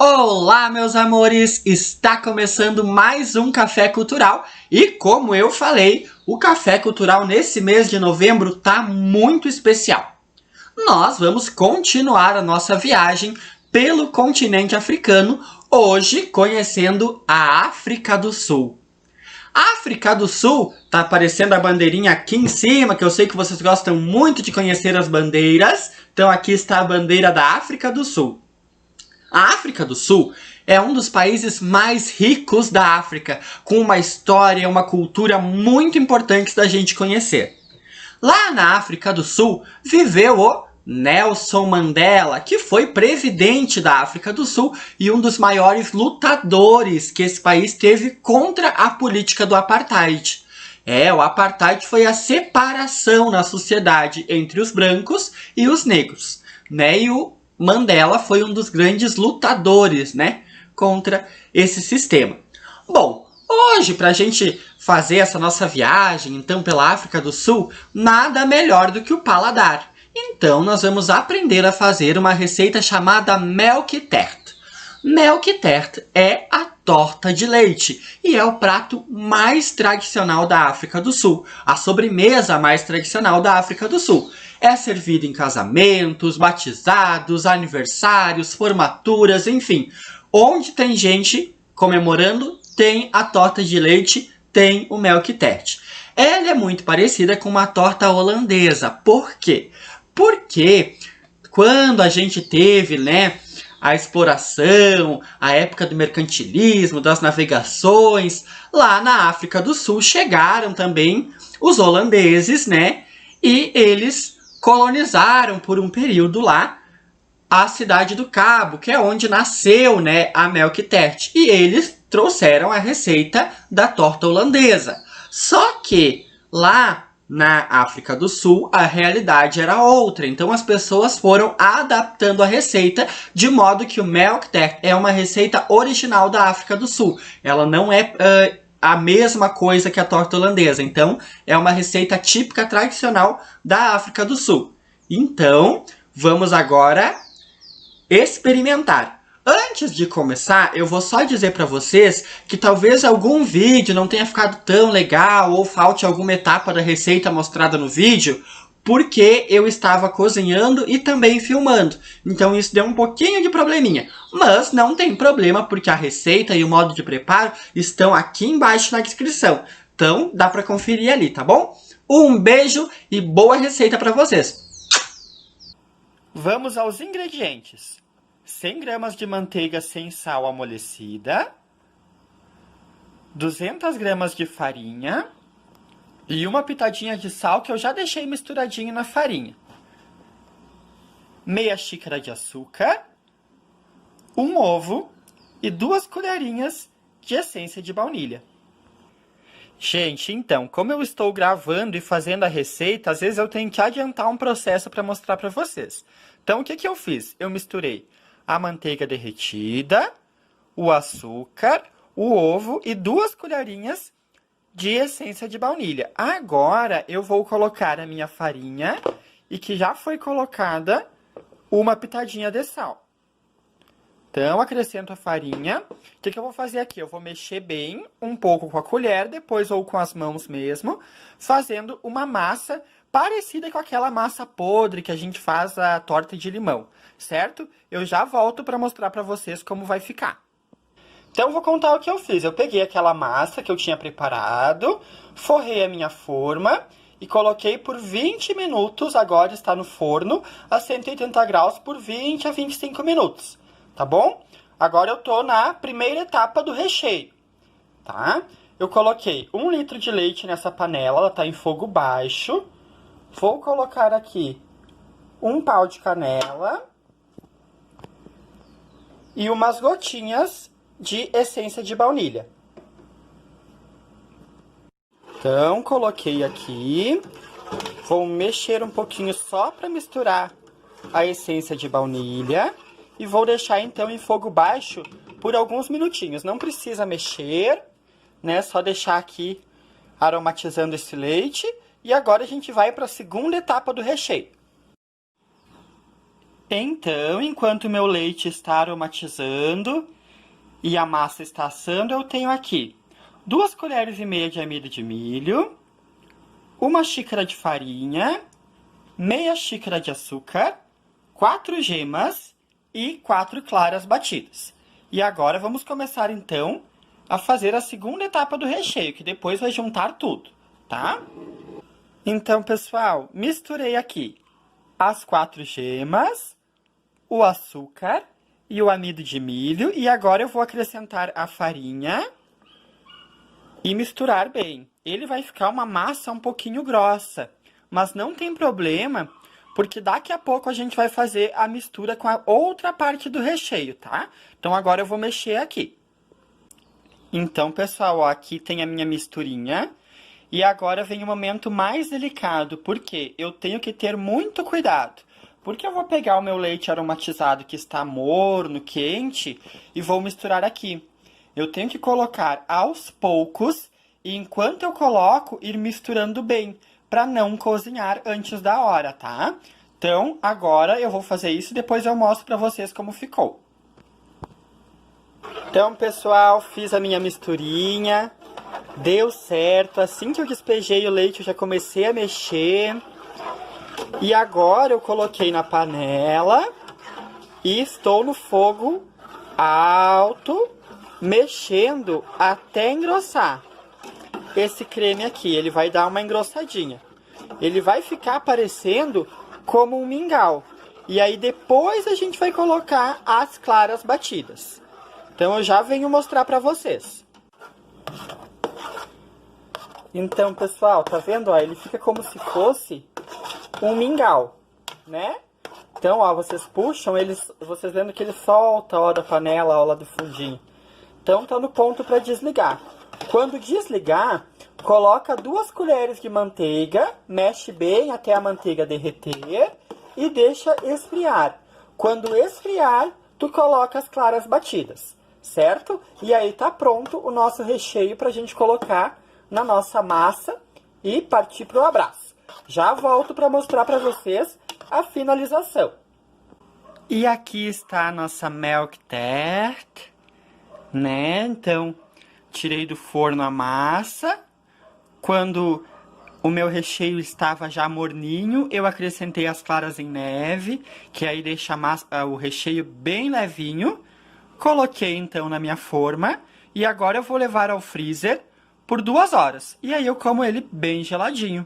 Olá, meus amores! Está começando mais um Café Cultural e, como eu falei, o Café Cultural nesse mês de novembro tá muito especial. Nós vamos continuar a nossa viagem pelo continente africano, hoje conhecendo a África do Sul. A África do Sul, tá aparecendo a bandeirinha aqui em cima, que eu sei que vocês gostam muito de conhecer as bandeiras. Então aqui está a bandeira da África do Sul. A África do Sul é um dos países mais ricos da África, com uma história e uma cultura muito importantes da gente conhecer. Lá na África do Sul viveu o Nelson Mandela, que foi presidente da África do Sul e um dos maiores lutadores que esse país teve contra a política do apartheid. O apartheid foi a separação na sociedade entre os brancos e os negros, E o Mandela foi um dos grandes lutadores, contra esse sistema. Bom, hoje, para a gente fazer essa nossa viagem, então, pela África do Sul, nada melhor do que o paladar. Então, nós vamos aprender a fazer uma receita chamada Melk Tert. Melk Tert é a torta de leite e é o prato mais tradicional da África do Sul, a sobremesa mais tradicional da África do Sul. É servido em casamentos, batizados, aniversários, formaturas, enfim. Onde tem gente comemorando, tem a torta de leite, tem o Melk Tert. Ela é muito parecida com uma torta holandesa. Por quê? Porque quando a gente teve, a exploração, a época do mercantilismo, das navegações, lá na África do Sul chegaram também os holandeses, e eles colonizaram por um período lá a cidade do Cabo, que é onde nasceu, a Melk Tert. E eles trouxeram a receita da torta holandesa. Só que lá na África do Sul a realidade era outra. Então as pessoas foram adaptando a receita de modo que o Melk Tert é uma receita original da África do Sul. Ela não é a mesma coisa que a torta holandesa. Então, é uma receita típica tradicional da África do Sul. Então, vamos agora experimentar. Antes de começar, eu vou só dizer para vocês que talvez algum vídeo não tenha ficado tão legal ou falte alguma etapa da receita mostrada no vídeo, porque eu estava cozinhando e também filmando. Então isso deu um pouquinho de probleminha. Mas não tem problema, porque a receita e o modo de preparo estão aqui embaixo na descrição. Então dá para conferir ali, tá bom? Um beijo e boa receita para vocês! Vamos aos ingredientes. 100 gramas de manteiga sem sal amolecida, 200 gramas de farinha e uma pitadinha de sal que eu já deixei misturadinho na farinha. Meia xícara de açúcar, um ovo e 2 colherinhas de essência de baunilha. Gente, então, como eu estou gravando e fazendo a receita, às vezes eu tenho que adiantar um processo para mostrar para vocês. Então, o que eu fiz? Eu misturei a manteiga derretida, o açúcar, o ovo e 2 colherinhas de essência de baunilha. Agora, eu vou colocar a minha farinha e que já foi colocada uma pitadinha de sal. Então, acrescento a farinha. O que eu vou fazer aqui? Eu vou mexer bem, um pouco com a colher, depois ou com as mãos mesmo, fazendo uma massa parecida com aquela massa podre que a gente faz a torta de limão, certo? Eu já volto para mostrar para vocês como vai ficar. Então, eu vou contar o que eu fiz. Eu peguei aquela massa que eu tinha preparado, forrei a minha forma e coloquei por 20 minutos, agora está no forno, a 180 graus por 20 a 25 minutos, tá bom? Agora eu tô na primeira etapa do recheio, tá? Eu coloquei 1 litro de leite nessa panela, ela tá em fogo baixo. Vou colocar aqui 1 pau de canela e umas gotinhas de essência de baunilha. Então, coloquei aqui. Vou mexer um pouquinho só para misturar a essência de baunilha. E vou deixar, então, em fogo baixo por alguns minutinhos. Não precisa mexer, Só deixar aqui aromatizando esse leite. E agora a gente vai para a segunda etapa do recheio. Então, enquanto o meu leite está aromatizando e a massa está assando, eu tenho aqui 2 colheres e meia de amido de milho, 1 xícara de farinha, meia xícara de açúcar, 4 gemas e 4 claras batidas. E agora vamos começar então a fazer a segunda etapa do recheio, que depois vai juntar tudo, tá? Então, pessoal, misturei aqui as 4 gemas, o açúcar e o amido de milho. E agora eu vou acrescentar a farinha e misturar bem. Ele vai ficar uma massa um pouquinho grossa, mas não tem problema, porque daqui a pouco a gente vai fazer a mistura com a outra parte do recheio, tá? Então agora eu vou mexer aqui. Então, pessoal, ó, aqui tem a minha misturinha. E agora vem o momento mais delicado, porque eu tenho que ter muito cuidado. Porque eu vou pegar o meu leite aromatizado que está morno, quente, e vou misturar aqui. Eu tenho que colocar aos poucos, e enquanto eu coloco, ir misturando bem, para não cozinhar antes da hora, tá? Então, agora eu vou fazer isso e depois eu mostro para vocês como ficou. Então, pessoal, fiz a minha misturinha. Deu certo, assim que eu despejei o leite eu já comecei a mexer. E agora eu coloquei na panela e estou no fogo alto, mexendo até engrossar. Esse creme aqui, ele vai dar uma engrossadinha. Ele vai ficar parecendo como um mingau. E aí depois a gente vai colocar as claras batidas. Então eu já venho mostrar para vocês. Então, pessoal, tá vendo? Ó, ele fica como se fosse um mingau, né? Então, ó, vocês puxam, vocês vendo que ele solta, ó, da panela, ó, lá do fundinho. Então, tá no ponto para desligar. Quando desligar, coloca 2 colheres de manteiga, mexe bem até a manteiga derreter e deixa esfriar. Quando esfriar, tu coloca as claras batidas, certo? E aí tá pronto o nosso recheio pra gente colocar na nossa massa e partir pro abraço. Já volto para mostrar para vocês a finalização. E aqui está a nossa milk tart, né? Então, tirei do forno a massa. Quando o meu recheio estava já morninho, eu acrescentei as claras em neve, que aí deixa o recheio bem levinho. Coloquei então na minha forma e agora eu vou levar ao freezer por 2 horas. E aí eu como ele bem geladinho.